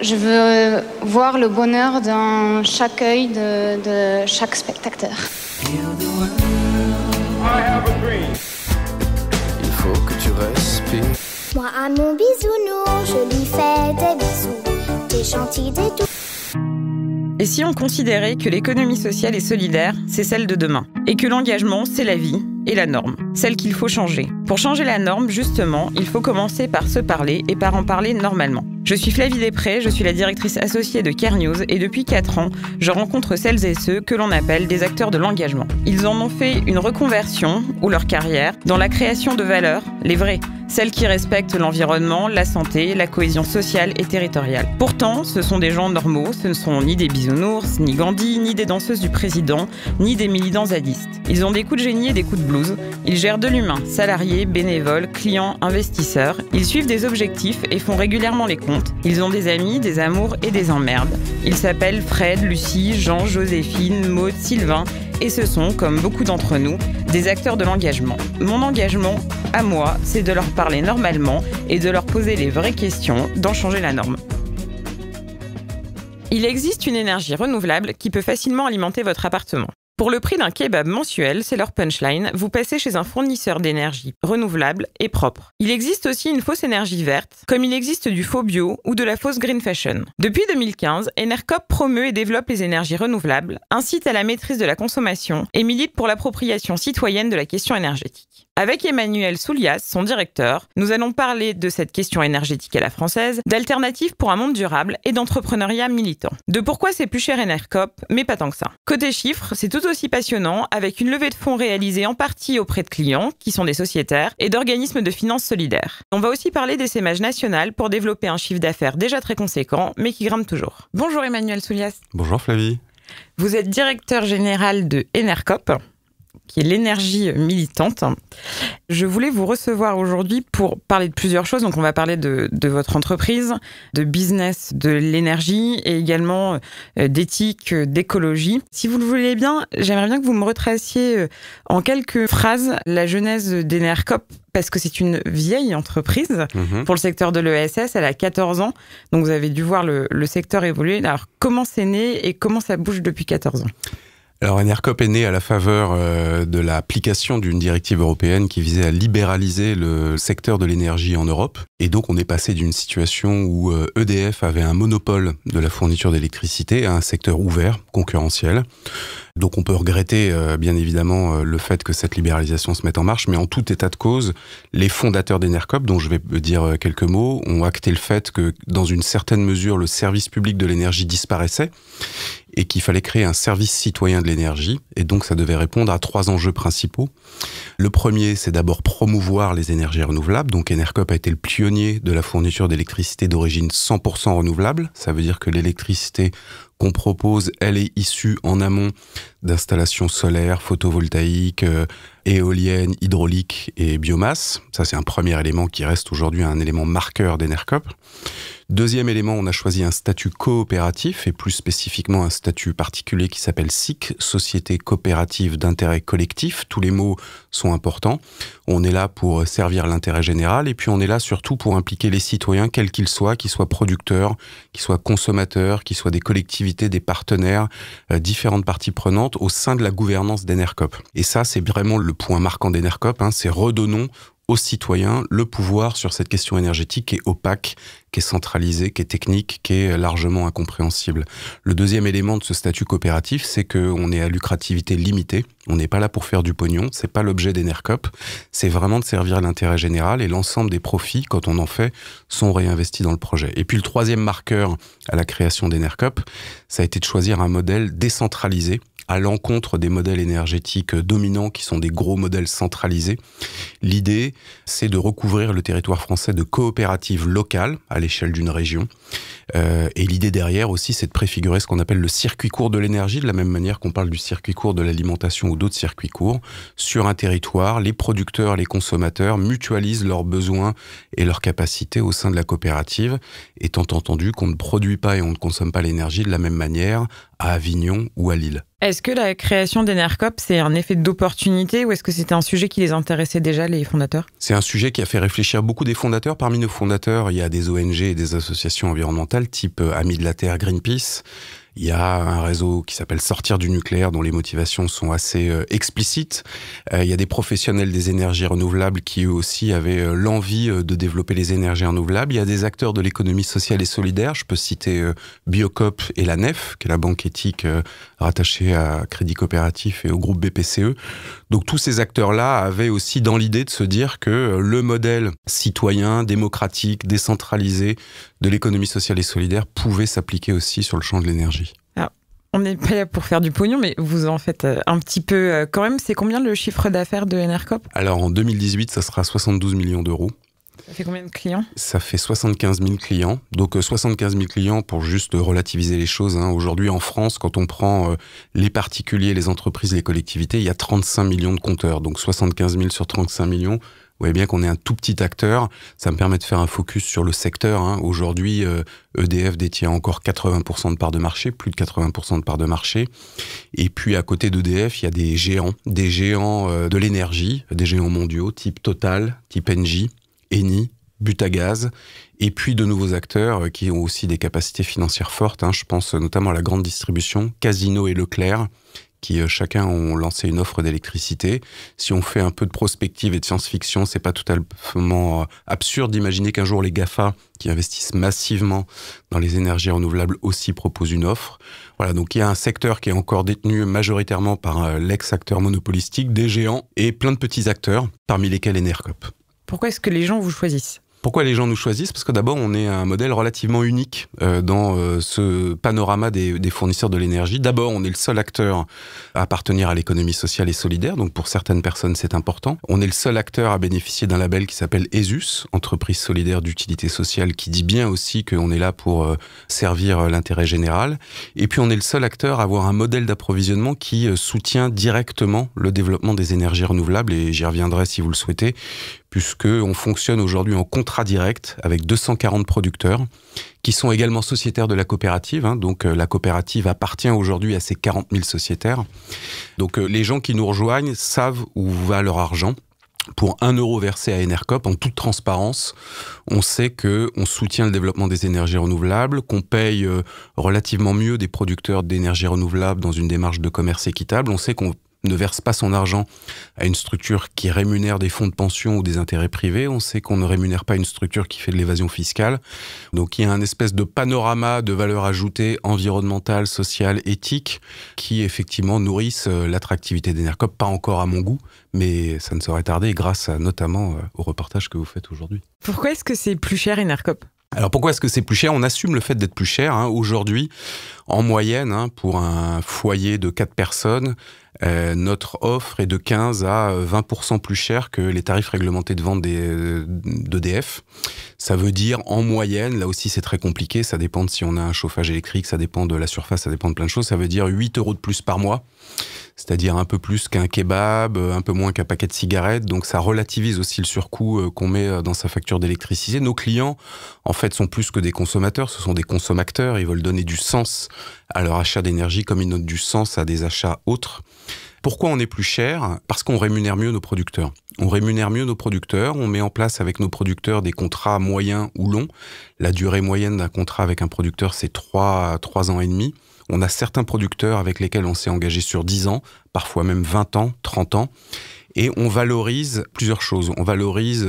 Je veux voir le bonheur dans chaque œil de chaque spectateur. Il faut que tu respires. Moi à mon bisounours, je lui fais des bisous, des gentils, des doux. Et si on considérait que l'économie sociale et solidaire, c'est celle de demain, et que l'engagement, c'est la vie et la norme, celle qu'il faut changer. Pour changer la norme, justement, il faut commencer par se parler et par en parler normalement. Je suis Flavie Després, je suis la directrice associée de Care News et depuis 4 ans, je rencontre celles et ceux que l'on appelle des acteurs de l'engagement. Ils en ont fait une reconversion, ou leur carrière, dans la création de valeurs, les vraies, celles qui respectent l'environnement, la santé, la cohésion sociale et territoriale. Pourtant, ce sont des gens normaux, ce ne sont ni des bisounours, ni Gandhi, ni des danseuses du président, ni des militants zadistes. Ils ont des coups de génie et des coups de blues. Ils gèrent de l'humain, salariés, bénévoles, clients, investisseurs. Ils suivent des objectifs et font régulièrement les comptes. Ils ont des amis, des amours et des emmerdes. Ils s'appellent Fred, Lucie, Jean, Joséphine, Maud, Sylvain. Et ce sont, comme beaucoup d'entre nous, des acteurs de l'engagement. Mon engagement, à moi, c'est de leur parler normalement et de leur poser les vraies questions, d'en changer la norme. Il existe une énergie renouvelable qui peut facilement alimenter votre appartement. Pour le prix d'un kebab mensuel, c'est leur punchline, vous passez chez un fournisseur d'énergie renouvelable et propre. Il existe aussi une fausse énergie verte, comme il existe du faux bio ou de la fausse green fashion. Depuis 2015, Enercop promeut et développe les énergies renouvelables, incite à la maîtrise de la consommation et milite pour l'appropriation citoyenne de la question énergétique. Avec Emmanuel Soulias, son directeur, nous allons parler de cette question énergétique à la française, d'alternatives pour un monde durable et d'entrepreneuriat militant. De pourquoi c'est plus cher Enercop, mais pas tant que ça. Côté chiffres, c'est tout aussi passionnant, avec une levée de fonds réalisée en partie auprès de clients, qui sont des sociétaires, et d'organismes de finances solidaires. On va aussi parler d'essaimage national pour développer un chiffre d'affaires déjà très conséquent, mais qui grimpe toujours. Bonjour Emmanuel Soulias. Bonjour Flavie. Vous êtes directeur général de Enercop, qui est l'énergie militante. Je voulais vous recevoir aujourd'hui pour parler de plusieurs choses. Donc, on va parler de votre entreprise, de business, de l'énergie et également d'éthique, d'écologie. Si vous le voulez bien, j'aimerais bien que vous me retraciez en quelques phrases la genèse d'Enercop, parce que c'est une vieille entreprise pour le secteur de l'ESS. Elle a 14 ans, donc vous avez dû voir le secteur évoluer. Alors, comment c'est né et comment ça bouge depuis 14 ans ? Alors Enercop est né à la faveur de l'application d'une directive européenne qui visait à libéraliser le secteur de l'énergie en Europe. Et donc on est passé d'une situation où EDF avait un monopole de la fourniture d'électricité à un secteur ouvert, concurrentiel. Donc on peut regretter bien évidemment le fait que cette libéralisation se mette en marche, mais en tout état de cause, les fondateurs d'Enercop, dont je vais dire quelques mots, ont acté le fait que dans une certaine mesure, le service public de l'énergie disparaissait et qu'il fallait créer un service citoyen de l'énergie. Et donc ça devait répondre à 3 enjeux principaux. Le premier, c'est d'abord promouvoir les énergies renouvelables. Donc Enercop a été le pionnier de la fourniture d'électricité d'origine 100% renouvelable. Ça veut dire que l'électricité qu'on propose, elle est issue en amont d'installations solaires, photovoltaïques, éoliennes, hydrauliques et biomasse. Ça, c'est un premier élément qui reste aujourd'hui un élément marqueur d'Enercop. Deuxième élément, on a choisi un statut coopératif et plus spécifiquement un statut particulier qui s'appelle SIC, Société coopérative d'intérêt collectif. Tous les mots sont importants. On est là pour servir l'intérêt général et puis on est là surtout pour impliquer les citoyens, quels qu'ils soient producteurs, qu'ils soient consommateurs, qu'ils soient des collectivités, des partenaires, différentes parties prenantes au sein de la gouvernance d'Enercop. Et ça, c'est vraiment le point marquant d'Enercop, c'est redonnons aux citoyens le pouvoir sur cette question énergétique qui est opaque, qui est centralisée, qui est technique, qui est largement incompréhensible. Le deuxième élément de ce statut coopératif, c'est qu'on est à lucrativité limitée. On n'est pas là pour faire du pognon, c'est pas l'objet d'Enercop. C'est vraiment de servir l'intérêt général et l'ensemble des profits, quand on en fait, sont réinvestis dans le projet. Et puis le troisième marqueur à la création d'Enercop, ça a été de choisir un modèle décentralisé, à l'encontre des modèles énergétiques dominants qui sont des gros modèles centralisés. L'idée, c'est de recouvrir le territoire français de coopératives locales à l'échelle d'une région. Et l'idée derrière aussi, c'est de préfigurer ce qu'on appelle le circuit court de l'énergie, de la même manière qu'on parle du circuit court de l'alimentation ou d'autres circuits courts. Sur un territoire, les producteurs, les consommateurs mutualisent leurs besoins et leurs capacités au sein de la coopérative, étant entendu qu'on ne produit pas et on ne consomme pas l'énergie de la même manière à Avignon ou à Lille. Est-ce que la création d'Enercop, c'est un effet d'opportunité ou est-ce que c'était un sujet qui les intéressait déjà, les fondateurs ? C'est un sujet qui a fait réfléchir beaucoup des fondateurs. Parmi nos fondateurs, il y a des ONG et des associations environnementales type Amis de la Terre, Greenpeace. Il y a un réseau qui s'appelle Sortir du nucléaire, dont les motivations sont assez explicites. Il y a des professionnels des énergies renouvelables qui, eux aussi, avaient l'envie de développer les énergies renouvelables. Il y a des acteurs de l'économie sociale et solidaire. Je peux citer Biocop et la NEF, qui est la banque éthique rattachée à Crédit Coopératif et au groupe BPCE. Donc tous ces acteurs-là avaient aussi dans l'idée de se dire que le modèle citoyen, démocratique, décentralisé de l'économie sociale et solidaire pouvait s'appliquer aussi sur le champ de l'énergie. Alors, on n'est pas là pour faire du pognon, mais vous en faites un petit peu quand même. C'est combien le chiffre d'affaires de Enercop ? Alors en 2018, ça sera 72 millions d'euros. Ça fait combien de clients ? Ça fait 75 000 clients. Donc 75 000 clients pour juste relativiser les choses. Aujourd'hui en France, quand on prend les particuliers, les entreprises, les collectivités, il y a 35 millions de compteurs. Donc 75 000 sur 35 millions. Vous voyez bien qu'on est un tout petit acteur. Ça me permet de faire un focus sur le secteur. Aujourd'hui, EDF détient encore 80% de parts de marché, plus de 80% de parts de marché. Et puis à côté d'EDF, il y a des géants de l'énergie, des géants mondiaux, type Total, type Engie, Eni, Butagaz, et puis de nouveaux acteurs qui ont aussi des capacités financières fortes. Je pense notamment à la grande distribution, Casino et Leclerc, qui chacun ont lancé une offre d'électricité. Si on fait un peu de prospective et de science-fiction, c'est pas totalement absurde d'imaginer qu'un jour les GAFA, qui investissent massivement dans les énergies renouvelables, aussi proposent une offre. Voilà, donc il y a un secteur qui est encore détenu majoritairement par l'ex-acteur monopolistique, des géants et plein de petits acteurs, parmi lesquels Enercop. Pourquoi est-ce que les gens vous choisissent ? Pourquoi les gens nous choisissent ? Parce que d'abord, on est un modèle relativement unique dans ce panorama des fournisseurs de l'énergie. D'abord, on est le seul acteur à appartenir à l'économie sociale et solidaire. Donc, pour certaines personnes, c'est important. On est le seul acteur à bénéficier d'un label qui s'appelle ESUS, Entreprise solidaire d'utilité sociale, qui dit bien aussi qu'on est là pour servir l'intérêt général. Et puis, on est le seul acteur à avoir un modèle d'approvisionnement qui soutient directement le développement des énergies renouvelables. Et j'y reviendrai si vous le souhaitez, puisqu'on fonctionne aujourd'hui en contrat direct avec 240 producteurs qui sont également sociétaires de la coopérative. Donc la coopérative appartient aujourd'hui à ces 40 000 sociétaires. Donc les gens qui nous rejoignent savent où va leur argent. Pour 1 euro versé à Enercop, en toute transparence, on sait qu'on soutient le développement des énergies renouvelables, qu'on paye relativement mieux des producteurs d'énergie renouvelable dans une démarche de commerce équitable. On sait qu'on ne verse pas son argent à une structure qui rémunère des fonds de pension ou des intérêts privés. On sait qu'on ne rémunère pas une structure qui fait de l'évasion fiscale. Donc il y a un espèce de panorama de valeurs ajoutées environnementales, sociales, éthiques qui effectivement nourrissent l'attractivité d'Enercop. Pas encore à mon goût, mais ça ne saurait tarder grâce notamment au reportage que vous faites aujourd'hui. Pourquoi est-ce que c'est plus cher Enercop ? Alors pourquoi est-ce que c'est plus cher ? On assume le fait d'être plus cher. Aujourd'hui, en moyenne, pour un foyer de 4 personnes, notre offre est de 15 à 20% plus cher que les tarifs réglementés de vente d'EDF. Ça veut dire en moyenne, là aussi c'est très compliqué, ça dépend de si on a un chauffage électrique, ça dépend de la surface, ça dépend de plein de choses, ça veut dire 8 euros de plus par mois. C'est-à-dire un peu plus qu'un kebab, un peu moins qu'un paquet de cigarettes. Donc ça relativise aussi le surcoût qu'on met dans sa facture d'électricité. Nos clients, en fait, sont plus que des consommateurs, ce sont des consommateurs. Ils veulent donner du sens à leur achat d'énergie comme ils donnent du sens à des achats autres. Pourquoi on est plus cher ? Parce qu'on rémunère mieux nos producteurs. On rémunère mieux nos producteurs, on met en place avec nos producteurs des contrats moyens ou longs. La durée moyenne d'un contrat avec un producteur, c'est 3 ans et demi. On a certains producteurs avec lesquels on s'est engagé sur 10 ans, parfois même 20 ans, 30 ans. Et on valorise plusieurs choses. On valorise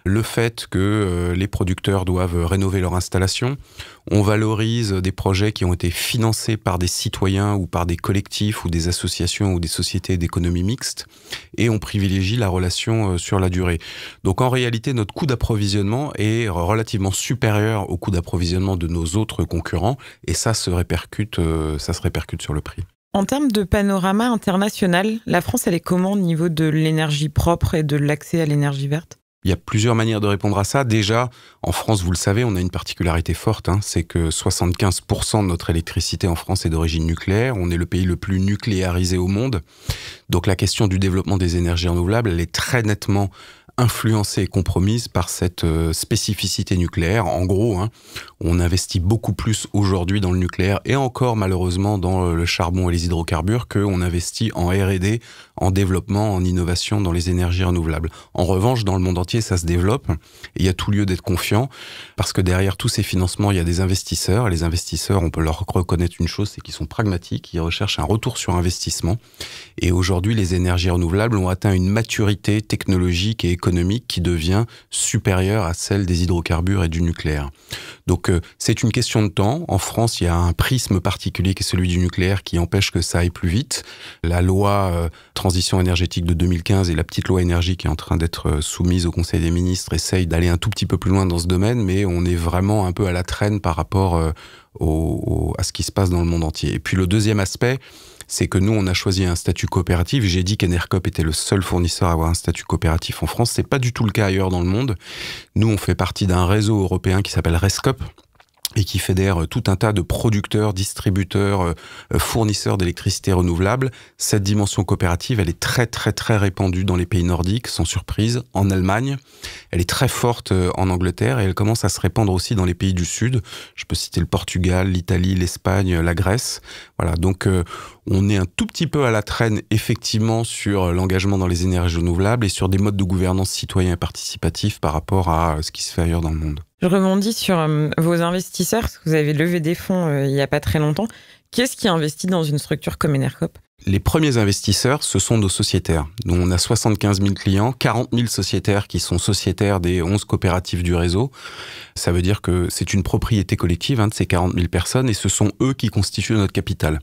le fait que les producteurs doivent rénover leur installation. On valorise des projets qui ont été financés par des citoyens ou par des collectifs ou des associations ou des sociétés d'économie mixte. Et on privilégie la relation sur la durée. Donc en réalité, notre coût d'approvisionnement est relativement supérieur au coût d'approvisionnement de nos autres concurrents. Et ça se répercute sur le prix. En termes de panorama international, la France, elle est comment au niveau de l'énergie propre et de l'accès à l'énergie verte ? Il y a plusieurs manières de répondre à ça. Déjà, en France, vous le savez, on a une particularité forte, c'est que 75% de notre électricité en France est d'origine nucléaire. On est le pays le plus nucléarisé au monde. Donc la question du développement des énergies renouvelables, elle est très nettement influencée et compromise par cette spécificité nucléaire. En gros, on investit beaucoup plus aujourd'hui dans le nucléaire et encore malheureusement dans le charbon et les hydrocarbures qu'on investit en R&D, en développement, en innovation dans les énergies renouvelables. En revanche, dans le monde entier, ça se développe et il y a tout lieu d'être confiant parce que derrière tous ces financements, il y a des investisseurs. Les investisseurs, on peut leur reconnaître une chose, c'est qu'ils sont pragmatiques, ils recherchent un retour sur investissement. Et aujourd'hui, les énergies renouvelables ont atteint une maturité technologique et économique qui devient supérieure à celle des hydrocarbures et du nucléaire. Donc c'est une question de temps. En France, il y a un prisme particulier qui est celui du nucléaire qui empêche que ça aille plus vite. La loi transition énergétique de 2015 et la petite loi énergie qui est en train d'être soumise au Conseil des ministres essayent d'aller un tout petit peu plus loin dans ce domaine, mais on est vraiment un peu à la traîne par rapport à ce qui se passe dans le monde entier. Et puis le deuxième aspect, c'est que nous, on a choisi un statut coopératif. J'ai dit qu'Enercop était le seul fournisseur à avoir un statut coopératif en France. C'est pas du tout le cas ailleurs dans le monde. Nous, on fait partie d'un réseau européen qui s'appelle RESCOP et qui fédère tout un tas de producteurs, distributeurs, fournisseurs d'électricité renouvelable. Cette dimension coopérative, elle est très très très répandue dans les pays nordiques, sans surprise, en Allemagne. Elle est très forte en Angleterre et elle commence à se répandre aussi dans les pays du Sud. Je peux citer le Portugal, l'Italie, l'Espagne, la Grèce. Voilà, donc on est un tout petit peu à la traîne effectivement sur l'engagement dans les énergies renouvelables et sur des modes de gouvernance citoyens et participatifs par rapport à ce qui se fait ailleurs dans le monde. Je rebondis sur vos investisseurs, parce que vous avez levé des fonds il n'y a pas très longtemps. Qui est-ce qui investit dans une structure comme Enercop ? Les premiers investisseurs, ce sont nos sociétaires. Donc on a 75 000 clients, 40 000 sociétaires qui sont sociétaires des 11 coopératives du réseau. Ça veut dire que c'est une propriété collective de ces 40 000 personnes et ce sont eux qui constituent notre capital.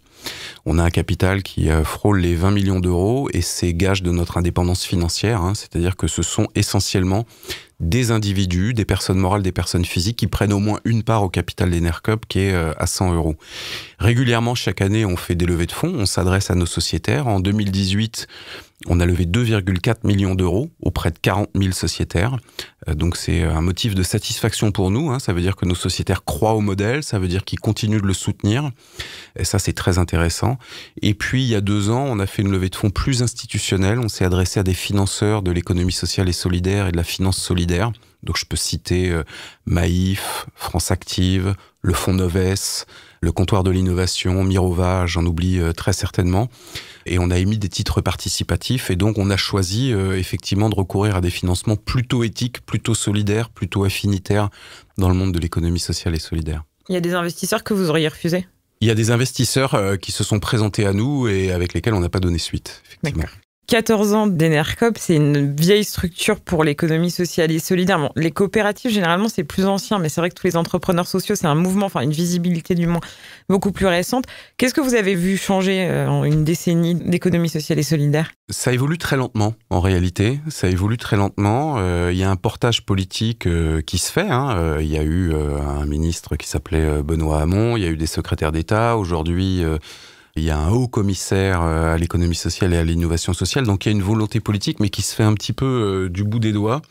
On a un capital qui frôle les 20 millions d'euros et c'est gage de notre indépendance financière. C'est-à-dire que ce sont essentiellement des individus, des personnes morales, des personnes physiques qui prennent au moins une part au capital d'Enercop qui est à 100 euros. Régulièrement, chaque année, on fait des levées de fonds, on s'adresse à nos sociétaires. En 2018, on a levé 2,4 millions d'euros auprès de 40 000 sociétaires. Donc c'est un motif de satisfaction pour nous. Ça veut dire que nos sociétaires croient au modèle, ça veut dire qu'ils continuent de le soutenir. Et ça, c'est très intéressant. Et puis, il y a 2 ans, on a fait une levée de fonds plus institutionnelle. On s'est adressé à des financeurs de l'économie sociale et solidaire et de la finance solidaire. Donc je peux citer Maïf, France Active, le Fonds Noves, le Comptoir de l'innovation, Mirova, j'en oublie très certainement. Et on a émis des titres participatifs et donc on a choisi effectivement de recourir à des financements plutôt éthiques, plutôt solidaires, plutôt affinitaires dans le monde de l'économie sociale et solidaire. Il y a des investisseurs que vous auriez refusés ? Il y a des investisseurs qui se sont présentés à nous et avec lesquels on n'a pas donné suite, effectivement. D'accord. 14 ans d'Enercop, c'est une vieille structure pour l'économie sociale et solidaire. Bon, les coopératives, généralement, c'est plus ancien, mais c'est vrai que tous les entrepreneurs sociaux, c'est un mouvement, enfin une visibilité du moins beaucoup plus récente. Qu'est-ce que vous avez vu changer en une décennie d'économie sociale et solidaire ? Ça évolue très lentement, en réalité. Ça évolue très lentement. Il y a un portage politique qui se fait. Il y a eu un ministre qui s'appelait Benoît Hamon. Il y a eu des secrétaires d'État. Aujourd'hui, il y a un haut commissaire à l'économie sociale et à l'innovation sociale. Donc il y a une volonté politique, mais qui se fait un petit peu du bout des doigts.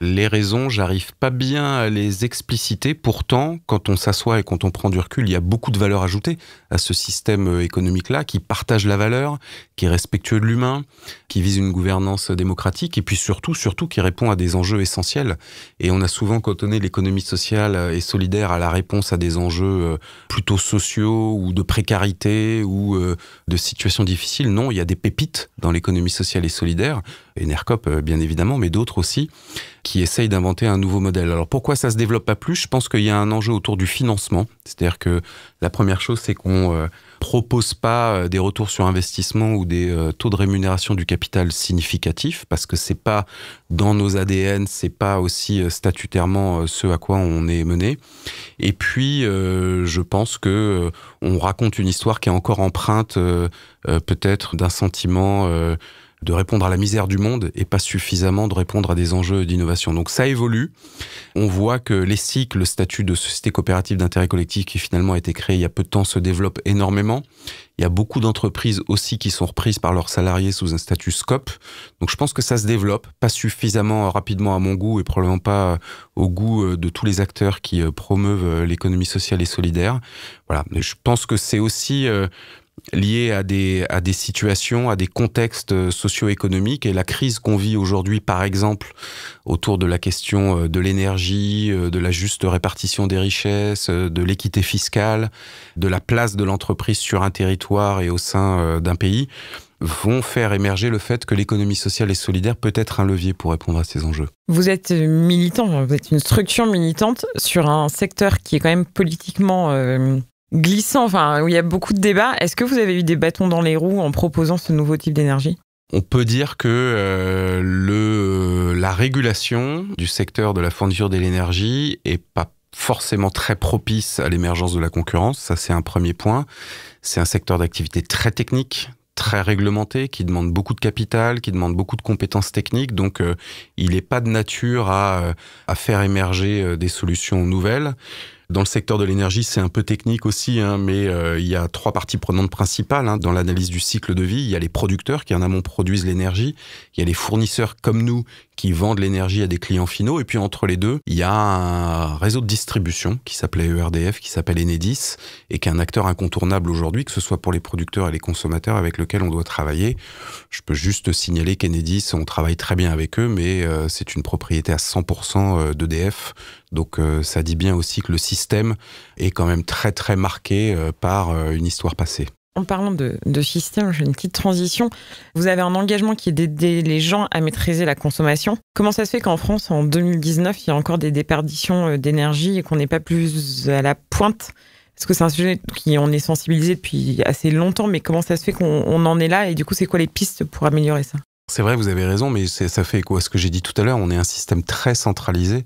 Les raisons, j'arrive pas bien à les expliciter. Pourtant, quand on s'assoit et quand on prend du recul, il y a beaucoup de valeur ajoutée à ce système économique-là, qui partage la valeur, qui est respectueux de l'humain, qui vise une gouvernance démocratique et puis surtout, qui répond à des enjeux essentiels. Et on a souvent cantonné l'économie sociale et solidaire à la réponse à des enjeux plutôt sociaux ou de précarité ou de situations difficiles. Non, il y a des pépites dans l'économie sociale et solidaire, Enercop bien évidemment, mais d'autres aussi, qui essayent d'inventer un nouveau modèle. Alors pourquoi ça se développe pas plus ? Je pense qu'il y a un enjeu autour du financement. C'est-à-dire que la première chose, c'est qu'on propose pas des retours sur investissement ou des taux de rémunération du capital significatifs, parce que c'est pas dans nos ADN, c'est pas aussi statutairement ce à quoi on est mené. Et puis, je pense que on raconte une histoire qui est encore empreinte peut-être d'un sentiment de répondre à la misère du monde et pas suffisamment de répondre à des enjeux d'innovation. Donc ça évolue. On voit que l'ESSIC, le statut de société coopérative d'intérêt collectif qui finalement a été créé il y a peu de temps, se développe énormément. Il y a beaucoup d'entreprises aussi qui sont reprises par leurs salariés sous un statut SCOP. Donc je pense que ça se développe, pas suffisamment rapidement à mon goût et probablement pas au goût de tous les acteurs qui promeuvent l'économie sociale et solidaire. Voilà. Mais je pense que c'est aussi liées à des situations, à des contextes socio-économiques. Et la crise qu'on vit aujourd'hui, par exemple, autour de la question de l'énergie, de la juste répartition des richesses, de l'équité fiscale, de la place de l'entreprise sur un territoire et au sein d'un pays, vont faire émerger le fait que l'économie sociale et solidaire peut être un levier pour répondre à ces enjeux. Vous êtes militant, vous êtes une structure militante sur un secteur qui est quand même politiquement glissant, enfin, où il y a beaucoup de débats. Est-ce que vous avez eu des bâtons dans les roues en proposant ce nouveau type d'énergie ? On peut dire que la régulation du secteur de la fourniture de l'énergie est pas forcément très propice à l'émergence de la concurrence. Ça, c'est un premier point. C'est un secteur d'activité très technique, très réglementé, qui demande beaucoup de capital, qui demande beaucoup de compétences techniques. Donc, il n'est pas de nature à faire émerger des solutions nouvelles. Dans le secteur de l'énergie, c'est un peu technique aussi, mais il y a 3 parties prenantes principales dans l'analyse du cycle de vie. Il y a les producteurs qui en amont produisent l'énergie. Il y a les fournisseurs comme nous qui vendent l'énergie à des clients finaux. Et puis entre les deux, il y a un réseau de distribution qui s'appelait ERDF, qui s'appelle Enedis, et qui est un acteur incontournable aujourd'hui, que ce soit pour les producteurs et les consommateurs avec lesquels on doit travailler. Je peux juste signaler qu'Enedis, on travaille très bien avec eux, mais c'est une propriété à 100% d'EDF. Donc ça dit bien aussi que le système est quand même très très marqué par une histoire passée. En parlant de système, j'ai une petite transition. Vous avez un engagement qui est d'aider les gens à maîtriser la consommation. Comment ça se fait qu'en France, en 2019, il y a encore des déperditions d'énergie et qu'on n'est pas plus à la pointe ? Parce que c'est un sujet qui on est sensibilisé depuis assez longtemps, mais comment ça se fait qu'on en est là ? Et du coup, c'est quoi les pistes pour améliorer ça ? C'est vrai, vous avez raison, mais ça fait écho à ce que j'ai dit tout à l'heure. On est un système très centralisé.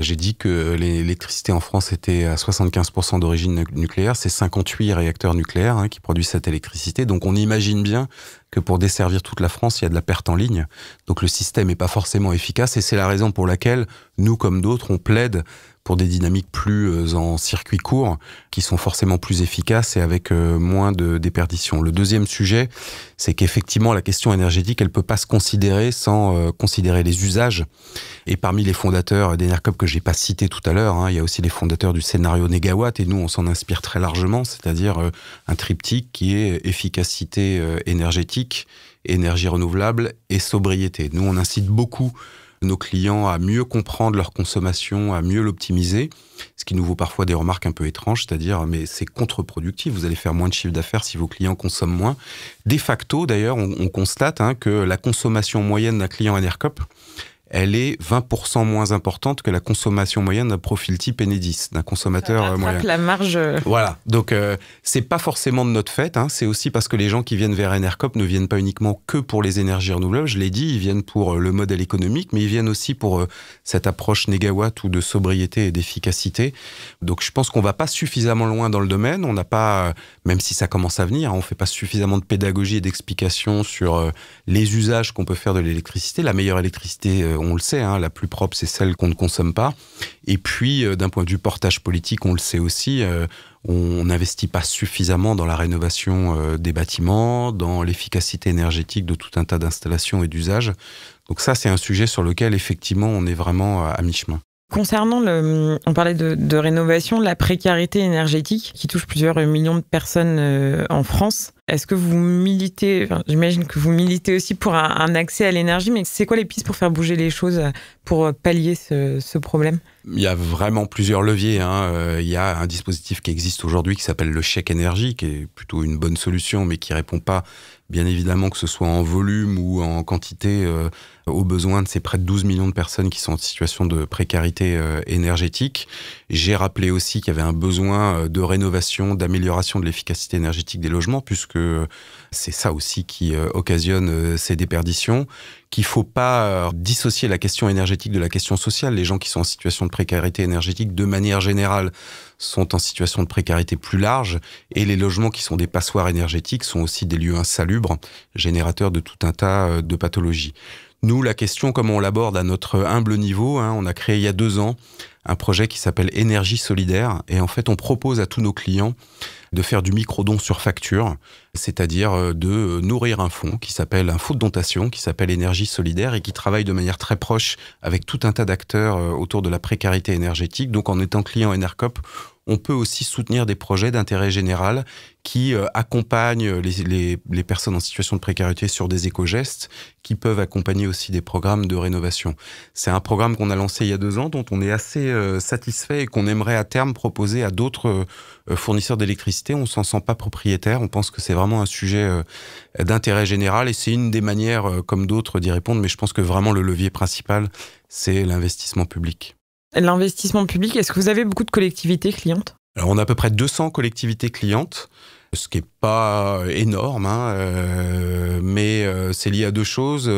J'ai dit que l'électricité en France était à 75% d'origine nucléaire. C'est 58 réacteurs nucléaires qui produisent cette électricité. Donc on imagine bien que pour desservir toute la France, il y a de la perte en ligne. Donc le système n'est pas forcément efficace et c'est la raison pour laquelle nous, comme d'autres, on plaide pour des dynamiques plus en circuit court, qui sont forcément plus efficaces et avec moins de déperdition. Le deuxième sujet, c'est qu'effectivement, la question énergétique, elle peut pas se considérer sans considérer les usages. Et parmi les fondateurs d'Enercop que j'ai pas cité tout à l'heure, il y a aussi les fondateurs du scénario Négawatt, et nous, on s'en inspire très largement, c'est-à-dire un triptyque qui est efficacité énergétique, énergie renouvelable et sobriété. Nous, on incite beaucoup nos clients à mieux comprendre leur consommation, à mieux l'optimiser, ce qui nous vaut parfois des remarques un peu étranges, c'est-à-dire mais c'est contre-productif, vous allez faire moins de chiffre d'affaires si vos clients consomment moins. De facto, d'ailleurs, on constate que la consommation moyenne d'un client Enercop, elle est 20% moins importante que la consommation moyenne d'un profil type Enedis, d'un consommateur moyen. La marge. Voilà, donc c'est pas forcément de notre fait, c'est aussi parce que les gens qui viennent vers Enercop ne viennent pas uniquement que pour les énergies renouvelables, je l'ai dit, ils viennent pour le modèle économique, mais ils viennent aussi pour cette approche négawatt ou de sobriété et d'efficacité. Donc je pense qu'on va pas suffisamment loin dans le domaine, on n'a pas, même si ça commence à venir, on fait pas suffisamment de pédagogie et d'explication sur les usages qu'on peut faire de l'électricité. La meilleure électricité, on le sait, la plus propre, c'est celle qu'on ne consomme pas. Et puis, d'un point de vue portage politique, on le sait aussi, on n'investit pas suffisamment dans la rénovation des bâtiments, dans l'efficacité énergétique de tout un tas d'installations et d'usages. Donc ça, c'est un sujet sur lequel, effectivement, on est vraiment à mi-chemin. Concernant on parlait de rénovation, la précarité énergétique qui touche plusieurs millions de personnes en France. Est-ce que vous militez, j'imagine que vous militez aussi pour un accès à l'énergie, mais c'est quoi les pistes pour faire bouger les choses, pour pallier ce problème ? Il y a vraiment plusieurs leviers. Il y a un dispositif qui existe aujourd'hui qui s'appelle le chèque énergie, qui est plutôt une bonne solution, mais qui ne répond pas, bien évidemment, que ce soit en volume ou en quantité, aux besoins de ces près de 12 millions de personnes qui sont en situation de précarité énergétique. J'ai rappelé aussi qu'il y avait un besoin de rénovation, d'amélioration de l'efficacité énergétique des logements, puisque c'est ça aussi qui occasionne ces déperditions, qu'il ne faut pas dissocier la question énergétique de la question sociale. Les gens qui sont en situation de précarité énergétique, de manière générale, sont en situation de précarité plus large, et les logements qui sont des passoires énergétiques sont aussi des lieux insalubres, générateurs de tout un tas de pathologies. Nous, la question, comme on l'aborde à notre humble niveau, on a créé il y a 2 ans un projet qui s'appelle Énergie solidaire, et en fait, on propose à tous nos clients de faire du micro-don sur facture, c'est-à-dire de nourrir un fonds qui s'appelle un fonds de dotation, qui s'appelle Énergie solidaire et qui travaille de manière très proche avec tout un tas d'acteurs autour de la précarité énergétique. Donc en étant client Enercop, on peut aussi soutenir des projets d'intérêt général qui accompagnent les personnes en situation de précarité sur des éco-gestes, qui peuvent accompagner aussi des programmes de rénovation. C'est un programme qu'on a lancé il y a 2 ans, dont on est assez satisfait et qu'on aimerait à terme proposer à d'autres fournisseurs d'électricité. On ne s'en sent pas propriétaire, on pense que c'est vraiment un sujet d'intérêt général et c'est une des manières, comme d'autres, d'y répondre, mais je pense que vraiment le levier principal, c'est l'investissement public. L'investissement public, est-ce que vous avez beaucoup de collectivités clientes ? Alors, on a à peu près 200 collectivités clientes, ce qui n'est pas énorme, mais c'est lié à 2 choses.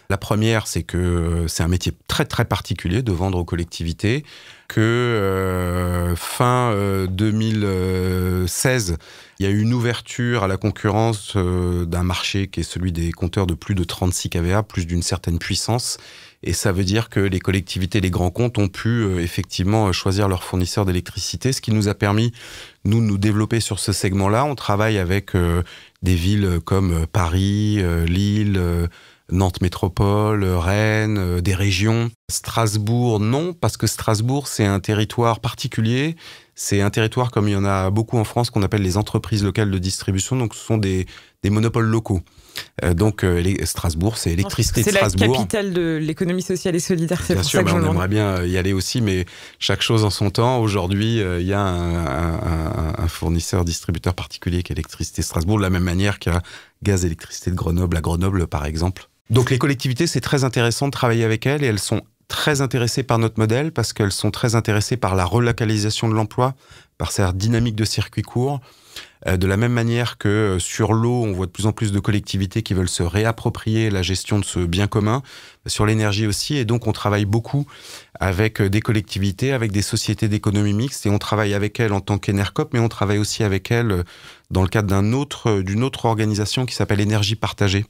La première, c'est que c'est un métier très très particulier de vendre aux collectivités, que fin 2016, il y a eu une ouverture à la concurrence d'un marché qui est celui des compteurs de plus de 36 kVA, plus d'une certaine puissance. Et ça veut dire que les collectivités, les grands comptes ont pu effectivement choisir leur fournisseur d'électricité, ce qui nous a permis, nous, de nous développer sur ce segment-là. On travaille avec des villes comme Paris, Lille, Nantes Métropole, Rennes, des régions. Strasbourg, non, parce que Strasbourg, c'est un territoire particulier. C'est un territoire, comme il y en a beaucoup en France, qu'on appelle les entreprises locales de distribution. Donc, ce sont des monopoles locaux. Donc, Strasbourg, c'est Électricité de Strasbourg. C'est la capitale de l'économie sociale et solidaire, c'est bien pour sûr, ça que je on me demande. aimerait bien y aller aussi, mais chaque chose en son temps. Aujourd'hui, il y a un fournisseur, distributeur particulier qui est Électricité Strasbourg, de la même manière qu'il y a Gaz Électricité de Grenoble, à Grenoble, par exemple. Donc, les collectivités, c'est très intéressant de travailler avec elles et elles sont très intéressées par notre modèle parce qu'elles sont très intéressées par la relocalisation de l'emploi, par sa dynamique de circuit court. De la même manière que sur l'eau, on voit de plus en plus de collectivités qui veulent se réapproprier la gestion de ce bien commun, sur l'énergie aussi, et donc on travaille beaucoup avec des collectivités, avec des sociétés d'économie mixte, et on travaille avec elles en tant qu'Enercop, mais on travaille aussi avec elles dans le cadre d'une autre organisation qui s'appelle Énergie Partagée,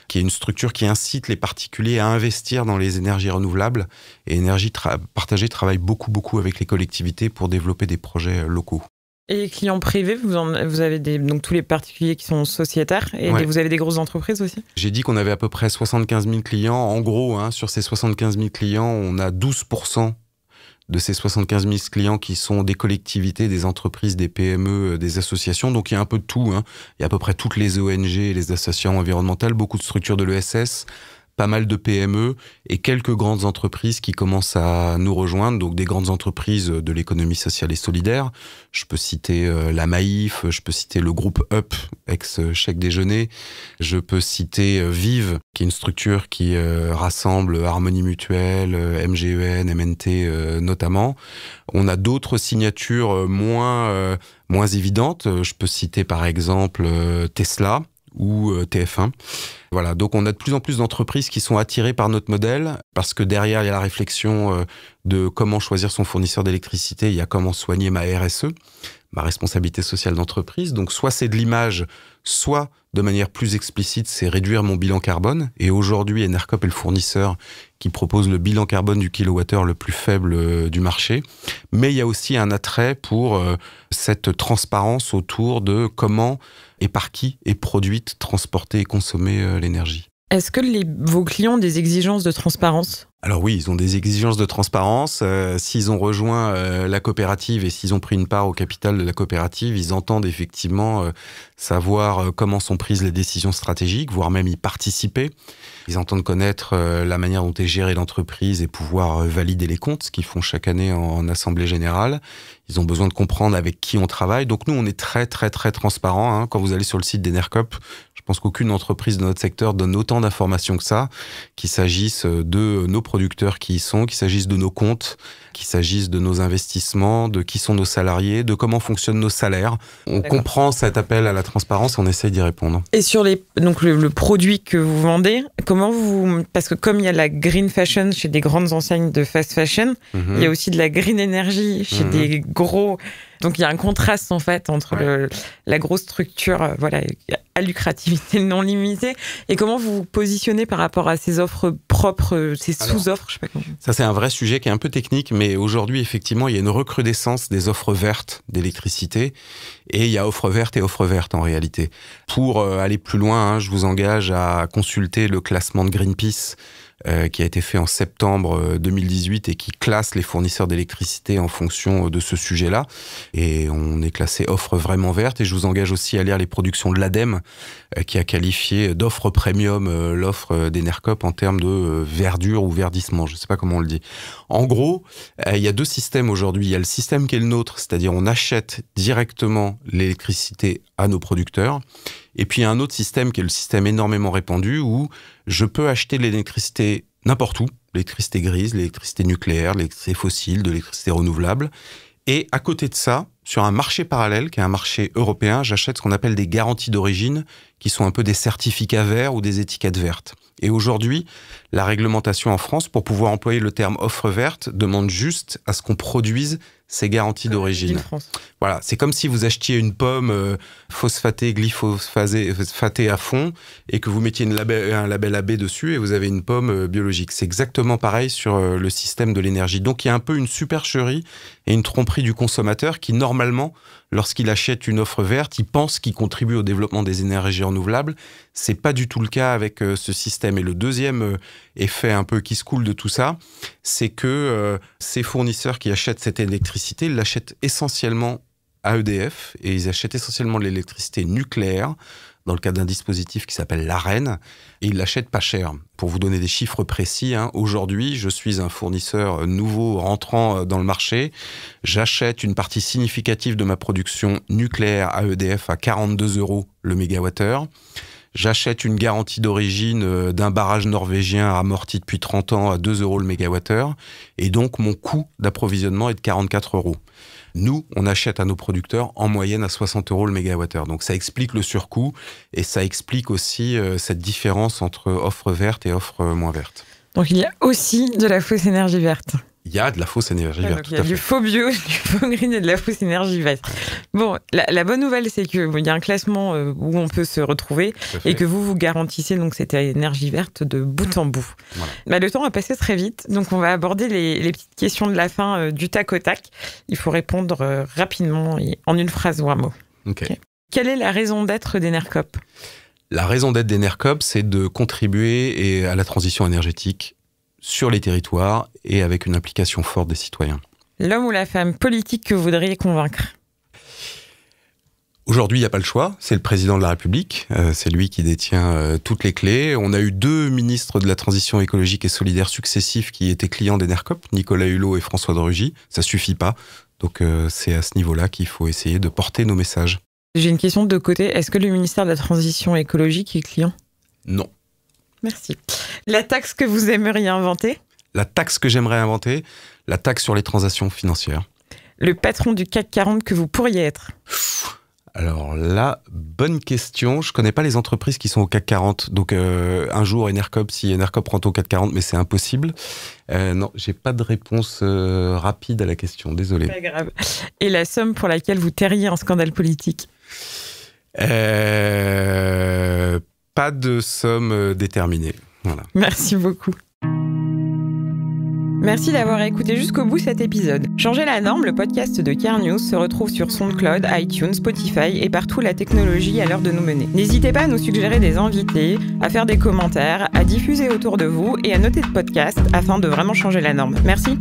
qui est une structure qui incite les particuliers à investir dans les énergies renouvelables, et Énergie Partagée travaille beaucoup avec les collectivités pour développer des projets locaux. Et les clients privés, vous avez donc tous les particuliers qui sont sociétaires et ouais. Vous avez des grosses entreprises aussi ? J'ai dit qu'on avait à peu près 75 000 clients. En gros, sur ces 75 000 clients, on a 12% de ces 75 000 clients qui sont des collectivités, des entreprises, des PME, des associations. Donc, il y a un peu de tout. Il y a à peu près toutes les ONG, les associations environnementales, beaucoup de structures de l'ESS, pas mal de PME et quelques grandes entreprises qui commencent à nous rejoindre, donc des grandes entreprises de l'économie sociale et solidaire. Je peux citer la Maïf, je peux citer le groupe UP, ex-chèque déjeuner, je peux citer Vive, qui est une structure qui rassemble Harmonie Mutuelle, MGEN, MNT notamment. On a d'autres signatures moins évidentes. Je peux citer par exemple Tesla ou TF1. Voilà, donc on a de plus en plus d'entreprises qui sont attirées par notre modèle parce que derrière, il y a la réflexion de comment choisir son fournisseur d'électricité, il y a comment soigner ma RSE, ma responsabilité sociale d'entreprise. Donc soit c'est de l'image, soit de manière plus explicite, c'est réduire mon bilan carbone. Et aujourd'hui, Enercop est le fournisseur qui propose le bilan carbone du kilowattheure le plus faible du marché. Mais il y a aussi un attrait pour cette transparence autour de comment et par qui est produite, transportée et consommée l'énergie. Est-ce que vos clients ont des exigences de transparence ? Alors oui, ils ont des exigences de transparence. S'ils ont rejoint la coopérative et s'ils ont pris une part au capital de la coopérative, ils entendent effectivement savoir comment sont prises les décisions stratégiques, voire même y participer. Ils entendent connaître la manière dont est gérée l'entreprise et pouvoir valider les comptes, ce qu'ils font chaque année en assemblée générale. Ils ont besoin de comprendre avec qui on travaille. Donc nous, on est très transparent. Quand vous allez sur le site d'Enercop, je pense qu'aucune entreprise de notre secteur donne autant d'informations que ça, qu'il s'agisse de nos producteurs qui y sont, qu'il s'agisse de nos comptes, qu'il s'agisse de nos investissements, de qui sont nos salariés, de comment fonctionnent nos salaires. On comprend cet appel à la transparence et on essaie d'y répondre. Et sur donc le produit que vous vendez, parce que comme il y a la green fashion chez des grandes enseignes de fast fashion, il y a aussi de la green energy chez des gros... Donc il y a un contraste en fait entre la grosse structure à lucrativité non limitée. Et comment vous vous positionnez par rapport à ces offres propres, ces sous-offres, je sais pas comment. Ça, c'est un vrai sujet qui est un peu technique, mais aujourd'hui, effectivement, il y a une recrudescence des offres vertes d'électricité, et il y a offres vertes et offres vertes en réalité. Pour aller plus loin, je vous engage à consulter le classement de Greenpeace, qui a été fait en septembre 2018 et qui classe les fournisseurs d'électricité en fonction de ce sujet-là. Et on est classé offre vraiment verte. Et je vous engage aussi à lire les productions de l'ADEME, qui a qualifié d'offre premium l'offre d'Enercop en termes de verdure ou verdissement. Je ne sais pas comment on le dit. En gros, il y a 2 systèmes aujourd'hui. Il y a le système qui est le nôtre, c'est-à-dire on achète directement l'électricité à nos producteurs. Et puis il y a un autre système qui est le système énormément répandu où je peux acheter de l'électricité n'importe où, l'électricité grise, l'électricité nucléaire, l'électricité fossile, de l'électricité renouvelable. Et à côté de ça, sur un marché parallèle, qui est un marché européen, j'achète ce qu'on appelle des garanties d'origine, qui sont un peu des certificats verts ou des étiquettes vertes. Et aujourd'hui, la réglementation en France, pour pouvoir employer le terme offre verte, demande juste à ce qu'on produise ces garanties d'origine. Voilà, c'est comme si vous achetiez une pomme phosphatée, glyphosatée à fond et que vous mettiez un label AB dessus et vous avez une pomme biologique. C'est exactement pareil sur le système de l'énergie. Donc il y a un peu une supercherie et une tromperie du consommateur qui, normalement, lorsqu'il achète une offre verte, il pense qu'il contribue au développement des énergies renouvelables. C'est pas du tout le cas avec ce système. Et le deuxième effet un peu qui se coule de tout ça, c'est que ces fournisseurs qui achètent cette électricité, ils l'achètent essentiellement à EDF et ils achètent essentiellement de l'électricité nucléaire dans le cadre d'un dispositif qui s'appelle l'AREN, et ils l'achètent pas cher. Pour vous donner des chiffres précis, aujourd'hui, je suis un fournisseur nouveau rentrant dans le marché. J'achète une partie significative de ma production nucléaire à EDF à 42 € le mégawattheure. J'achète une garantie d'origine d'un barrage norvégien amorti depuis 30 ans à 2 € le mégawattheure. Et donc, mon coût d'approvisionnement est de 44 €. Nous, on achète à nos producteurs en moyenne à 60 € le mégawattheure. Donc, ça explique le surcoût et ça explique aussi cette différence entre offre verte et offre moins verte. Donc, il y a aussi de la fausse énergie verte. Il y a de la fausse énergie verte. Il y a du faux bio, du faux green et de la fausse énergie verte. Bon, la bonne nouvelle, c'est qu'il y a un classement où on peut se retrouver et que vous garantissez donc cette énergie verte de bout en bout. Voilà. Le temps a passé très vite, donc on va aborder les petites questions de la fin du tac au tac. Il faut répondre rapidement et en une phrase ou un mot. Okay. Quelle est la raison d'être d'Enercop ? La raison d'être d'Enercop, c'est de contribuer à la transition énergétique sur les territoires et avec une implication forte des citoyens. L'homme ou la femme politique que vous voudriez convaincre ? Aujourd'hui, il n'y a pas le choix. C'est le président de la République. C'est lui qui détient toutes les clés. On a eu 2 ministres de la transition écologique et solidaire successifs qui étaient clients d'Enercop, Nicolas Hulot et François de Rugy. Ça ne suffit pas. Donc, c'est à ce niveau-là qu'il faut essayer de porter nos messages. J'ai une question de côté. Est-ce que le ministère de la transition écologique est client ? Non. Merci. La taxe que vous aimeriez inventer ? La taxe que j'aimerais inventer, la taxe sur les transactions financières. Le patron du CAC 40 que vous pourriez être ? Alors là, bonne question. Je ne connais pas les entreprises qui sont au CAC 40. Donc un jour, si Enercop rentre au CAC 40, mais c'est impossible. Non, j'ai pas de réponse rapide à la question. Désolé. Pas grave. Et la somme pour laquelle vous tairiez un scandale politique ? Pas de somme déterminée. Voilà. Merci beaucoup. Merci d'avoir écouté jusqu'au bout cet épisode. Changer la norme, le podcast de Care News se retrouve sur SoundCloud, iTunes, Spotify et partout la technologie à l'heure de nous mener. N'hésitez pas à nous suggérer des invités, à faire des commentaires, à diffuser autour de vous et à noter ce podcast afin de vraiment changer la norme. Merci.